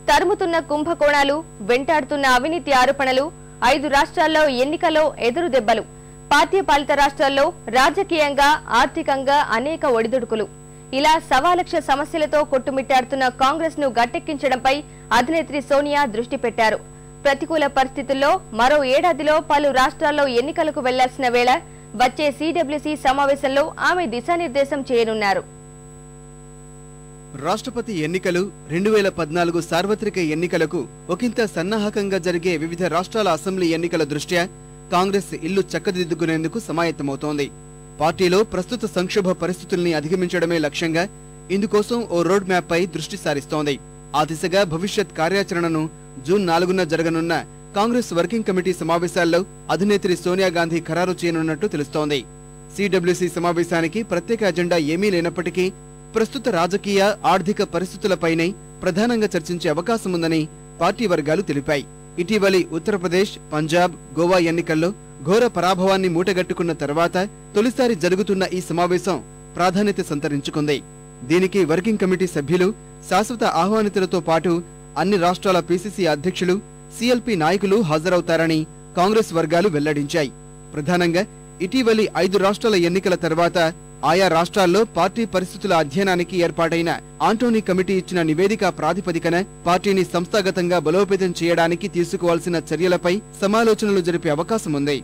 తరుముతున్న కుంభకోణాలు, వెంటాడుతున్న అవినీతి ఆరోపణలు, 5 రాష్ట్రాల్లో ఎన్నికల్లో ఎదురు దెబ్బలు, పార్టీ పాలిత రాష్ట్రాల్లో రాజకీయంగా, ఆర్థికంగా అనేక ఒడిదుడుకులు, ఇలా సవాలక్ష సమస్యలతో కొట్టుమిట్టాడుతున్న కాంగ్రెస్ ను గట్టెక్కించడంపై అధినేత్రి సోనియా దృష్టి పెట్టారు. ప్రతికూల పరిస్థితుల్లో మరో ఏడాదిలో పలు రాష్ట్రాల్లో ఎన్నికలకు వెళ్లాల్సిన వేళ వచ్చే సిడబ్ల్యూసీ సమావేశంలో ఆమె దిశానిర్దేశం చేయనున్నారు. రాష్ట్రపతి ఎన్నికలు, 2014 సార్వత్రిక ఎన్నికలకు ఒకంత సన్నాహకంగా జరిగే వివిధ రాష్ట్రాల అసెంబ్లీ ఎన్నికల దృష్ట్యా కాంగ్రెస్ ఇల్లు చక్కదిద్దుకునేందుకు సమాయత్తమవుతోంది. పార్టీలో ప్రస్తుత సంక్షోభ పరిస్థితుల్ని అధిగమించడమే లక్ష్యంగా ఇందుకోసం ఓ రోడ్ మ్యాప్ పై దృష్టి సారిస్తోంది. ఆ దిశగా భవిష్యత్ కార్యాచరణను జూన్ 4న జరగనున్న కాంగ్రెస్ వర్కింగ్ కమిటీ సమావేశాల్లో అధినేత్రి సోనియా గాంధీ ఖరారు చేయనున్నట్టు తెలుస్తోంది. సిడబ్ల్యూసీ సమావేశానికి ప్రత్యేక అజెండా ఏమీ లేనప్పటికీ ప్రస్తుత రాజకీయ, ఆర్థిక పరిస్థితులపైనే ప్రధానంగా చర్చించే అవకాశముందని పార్టీ వర్గాలు తెలిపాయి. ఇటీవలి ఉత్తరప్రదేశ్, పంజాబ్, గోవా ఎన్నికల్లో ఘోర పరాభవాన్ని మూటగట్టుకున్న తర్వాత తొలిసారి జరుగుతున్న ఈ సమావేశం ప్రాధాన్యత సంతరించుకుంది. దీనికి వర్కింగ్ కమిటీ సభ్యులు, శాశ్వత ఆహ్వానితులతో పాటు అన్ని రాష్ట్రాల పీసీసీ అధ్యక్షులు, సీఎల్పీ నాయకులు హాజరవుతారని కాంగ్రెస్ వర్గాలు వెల్లడించాయి. ప్రధానంగా ఇటీవలి 5 రాష్ట్రాల ఎన్నికల తర్వాత ఆయా రాష్ట్రాల్లో పార్టీ పరిస్థితుల అధ్యయనానికి ఏర్పాటైన ఆంటోనీ కమిటీ ఇచ్చిన నివేదిక ప్రాతిపదికన పార్టీని సంస్థాగతంగా బలోపేతం చేయడానికి తీసుకోవాల్సిన చర్యలపై సమాలోచనలు జరిపే అవకాశముంది.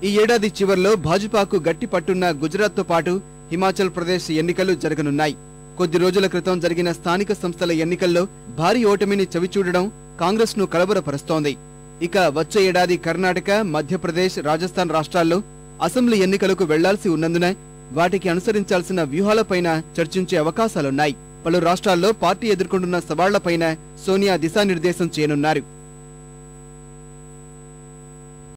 ఈ ఏడాది చివర్లో భాజపాకు గట్టి పట్టున్న గుజరాత్తో పాటు హిమాచల్ ప్రదేశ్ ఎన్నికలు జరగనున్నాయి. కొద్ది రోజుల క్రితం జరిగిన స్థానిక సంస్థల ఎన్నికల్లో భారీ ఓటమిని చవిచూడడం కాంగ్రెస్ ను కలవరపరుస్తోంది. ఇక వచ్చే ఏడాది కర్ణాటక, మధ్యప్రదేశ్, రాజస్థాన్ రాష్ట్రాల్లో అసెంబ్లీ ఎన్నికలకు వెళ్లాల్సి ఉన్నందున వాటికి అనుసరించాల్సిన వ్యూహాలపైన చర్చించే అవకాశాలున్నాయి. పలు రాష్ట్రాల్లో పార్టీ ఎదుర్కొంటున్న సవాళ్లపైన సోనియా దిశానిర్దేశం చేయనున్నారు.